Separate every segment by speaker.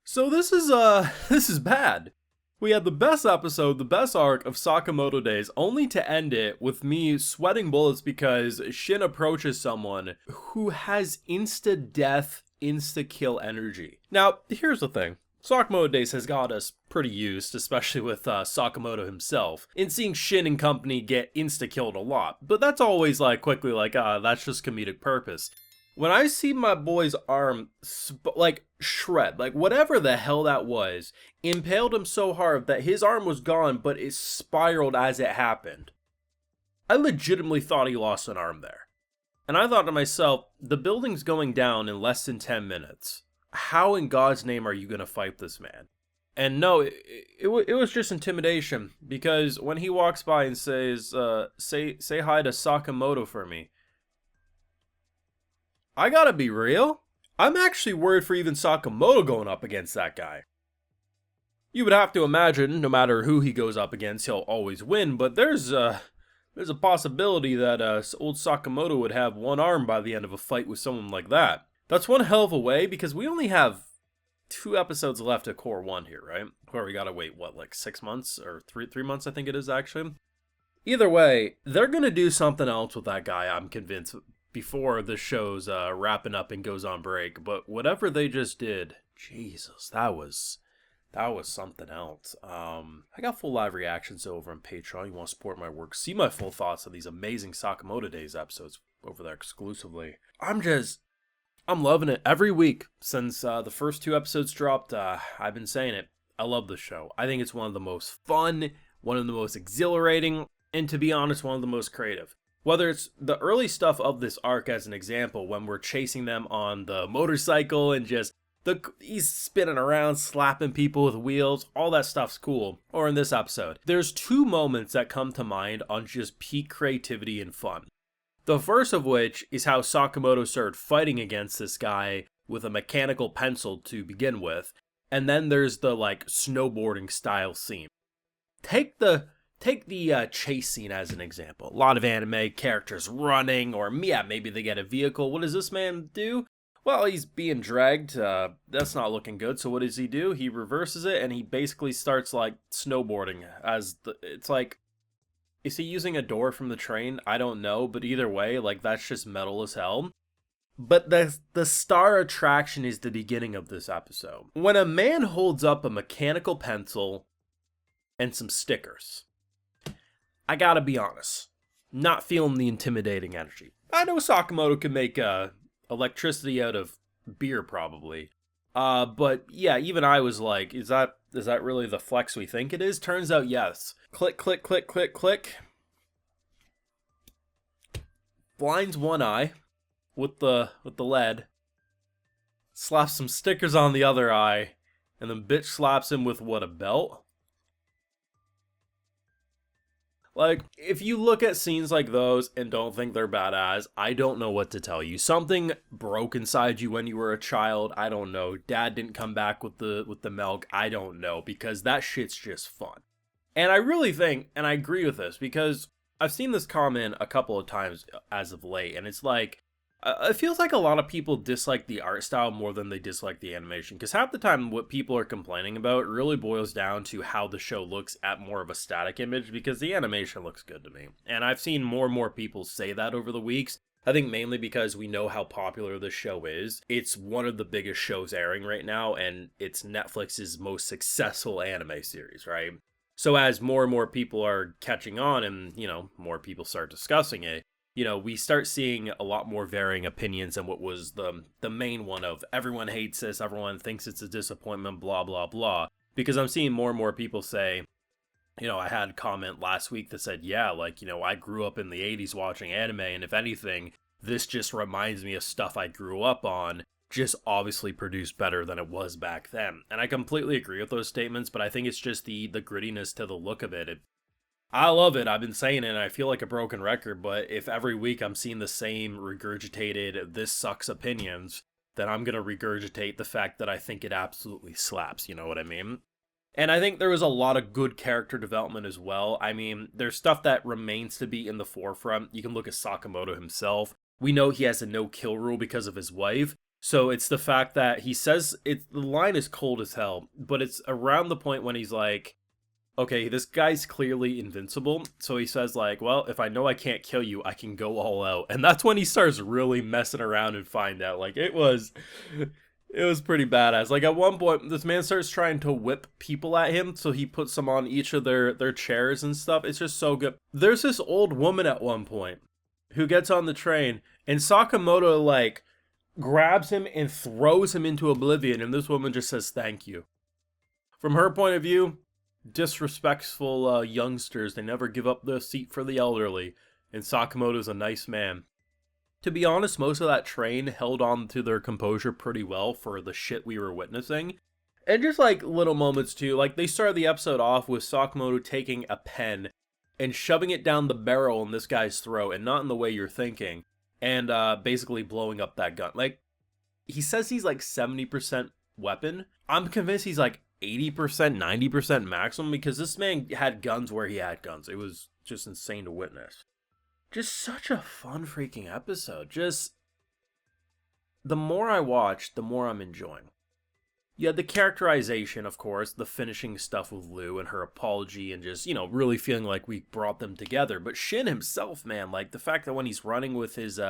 Speaker 1: So this is bad. We had the best episode, the best arc of Sakamoto Days, only to end it with me sweating bullets because Shin approaches someone who has insta-death, insta-kill energy. Now, here's the thing. Sakamoto Days has got us pretty used, especially with Sakamoto himself, in seeing Shin and company get insta-killed a lot. But that's always quickly that's just comedic purpose. When I see my boy's arm, shred, whatever the hell that was, impaled him so hard that his arm was gone, but it spiraled as it happened. I legitimately thought he lost an arm there. And I thought to myself, the building's going down in less than 10 minutes. How in God's name are you going to fight this man? And no, it was just intimidation, because when he walks by and says, say hi to Sakamoto for me, I gotta be real, I'm actually worried for even Sakamoto going up against that guy. You would have to imagine, no matter who he goes up against, he'll always win, but there's a possibility that old Sakamoto would have one arm by the end of a fight with someone like that. That's one hell of a way, because we only have 2 episodes left of Core 1 here, right? Where we gotta wait, 6 months? Or 3 months, I think it is, actually. Either way, they're gonna do something else with that guy, I'm convinced, before the show's wrapping up and goes on break. But whatever they just did, Jesus, that was something else. I got full live reactions over on Patreon. You want to support my work, see my full thoughts on these amazing Sakamoto Days episodes over there exclusively. I'm loving it every week since the first 2 episodes dropped. I've been saying it. I love the show. I think it's one of the most fun, one of the most exhilarating, and to be honest, one of the most creative. Whether it's the early stuff of this arc, as an example, when we're chasing them on the motorcycle and just he's spinning around, slapping people with wheels, all that stuff's cool. Or in this episode, there's 2 moments that come to mind on just peak creativity and fun. The first of which is how Sakamoto started fighting against this guy with a mechanical pencil to begin with, and then there's the snowboarding style scene. Take the chase scene as an example. A lot of anime characters running, or maybe they get a vehicle. What does this man do? Well, he's being dragged. That's not looking good. So what does he do? He reverses it, and he basically starts snowboarding. Is he using a door from the train? I don't know, but either way, that's just metal as hell. But the star attraction is the beginning of this episode. When a man holds up a mechanical pencil and some stickers. I gotta be honest, not feeling the intimidating energy. I know Sakamoto can make electricity out of beer, probably. But yeah, even I was like, is that really the flex we think it is? Turns out, yes. Click, click, click, click, click. Blinds one eye with the lead. Slaps some stickers on the other eye, and then bitch slaps him with what, a belt? If you look at scenes like those and don't think they're badass, I don't know what to tell you. Something broke inside you when you were a child. I don't know. Dad didn't come back with the milk. I don't know, because that shit's just fun. And I really think, and I agree with this, because I've seen this comment a couple of times as of late, and it's it feels like a lot of people dislike the art style more than they dislike the animation, because half the time what people are complaining about really boils down to how the show looks at more of a static image, because the animation looks good to me. And I've seen more and more people say that over the weeks. I think mainly because we know how popular the show is. It's one of the biggest shows airing right now, and it's Netflix's most successful anime series, right? So as more and more people are catching on and, more people start discussing it, we start seeing a lot more varying opinions than what was the main one of everyone hates this, everyone thinks it's a disappointment, blah, blah, blah. Because I'm seeing more and more people say, I had a comment last week that said, yeah, I grew up in the 80s watching anime, and if anything, this just reminds me of stuff I grew up on, just obviously produced better than it was back then. And I completely agree with those statements, but I think it's just the grittiness to the look of it. I love it. I've been saying it, and I feel like a broken record, but if every week I'm seeing the same regurgitated, this sucks opinions, then I'm going to regurgitate the fact that I think it absolutely slaps, you know what I mean? And I think there was a lot of good character development as well. I mean, there's stuff that remains to be in the forefront. You can look at Sakamoto himself. We know he has a no-kill rule because of his wife, So it's the fact that he says the line is cold as hell, but it's around the point when he's like, okay, this guy's clearly invincible. So he says like, well, if I know I can't kill you, I can go all out. And that's when he starts really messing around and find out. Like it was pretty badass. Like at one point, this man starts trying to whip people at him, so he puts them on each of their chairs and stuff. It's just so good. There's this old woman at one point who gets on the train, and Sakamoto like grabs him and throws him into oblivion, and this woman just says thank you. From her point of view, disrespectful youngsters, they never give up their seat for the elderly, and Sakamoto's a nice man. To be honest, most of that train held on to their composure pretty well for the shit we were witnessing. And just like little moments too, like they started the episode off with Sakamoto taking a pen and shoving it down the barrel in this guy's throat, and not in the way you're thinking, and basically blowing up that gun. Like, he says he's like 70% weapon. I'm convinced he's like 80%, 90% maximum, because this man had guns where he had guns. It was just insane to witness. Just such a fun freaking episode. Just, the more I watch, the more I'm enjoying. You had the characterization, of course, the finishing stuff with Lou and her apology and just, really feeling like we brought them together. But Shin himself, man, like the fact that when he's running with his,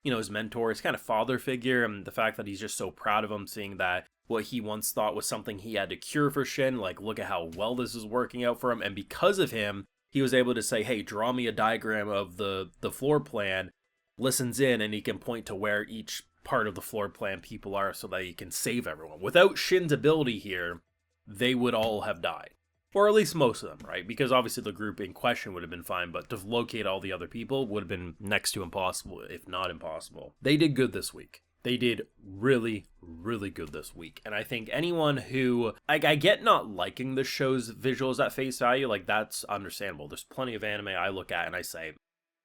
Speaker 1: his mentor, his kind of father figure, and the fact that he's just so proud of him, seeing that what he once thought was something he had to cure for Shin, like look at how well this is working out for him. And because of him, he was able to say, hey, draw me a diagram of the floor plan, listens in, and he can point to where each part of the floor plan people are so that he can save everyone. Without Shin's ability here, they would all have died. Or at least most of them, right? Because obviously the group in question would have been fine, but to locate all the other people would have been next to impossible, if not impossible. They did good this week. They did really, really good this week. And I think anyone who, I get not liking the show's visuals at face value, like that's understandable. There's plenty of anime I look at and I say,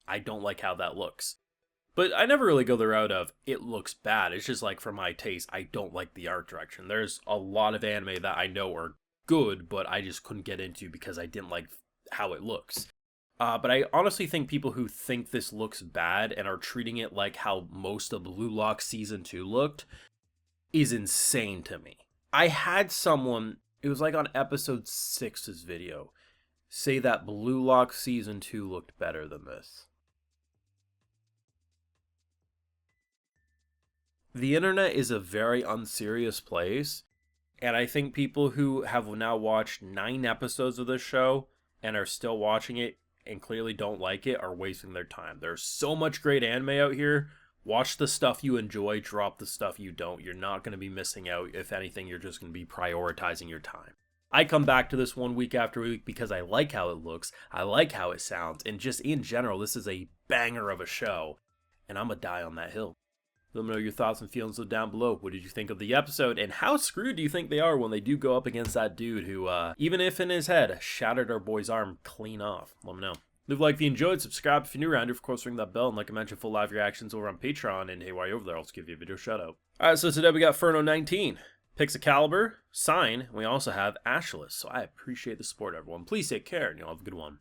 Speaker 1: I don't like how that looks. But I never really go the route of, it looks bad. It's just like, for my taste, I don't like the art direction. There's a lot of anime that I know are good, but I just couldn't get into because I didn't like how it looks. But I honestly think people who think this looks bad and are treating it like how most of Blue Lock Season 2 looked is insane to me. I had someone, it was like on episode 6's video, say that Blue Lock Season 2 looked better than this. The internet is a very unserious place, and I think people who have now watched 9 episodes of this show and are still watching it and clearly don't like it are wasting their time. There's so much great anime out here. Watch the stuff you enjoy, drop the stuff you don't. You're not going to be missing out. If anything, you're just going to be prioritizing your time. I come back to this one week after week because I like how it looks, I like how it sounds, and just in general, this is a banger of a show, and I'm going to die on that hill. Let me know your thoughts and feelings down below. What did you think of the episode, and how screwed do you think they are when they do go up against that dude who, even if in his head, shattered our boy's arm clean off? Let me know. Leave a like if you enjoyed, subscribe if you're new around here, of course ring that bell, and like I mentioned, full live reactions over on Patreon, and hey, while you're over there, I'll just give you a video shout out. Alright, so today we got Furno 19, Pixacaliber, Sign, and we also have Ashless, so I appreciate the support, everyone. Please take care, and you'll have a good one.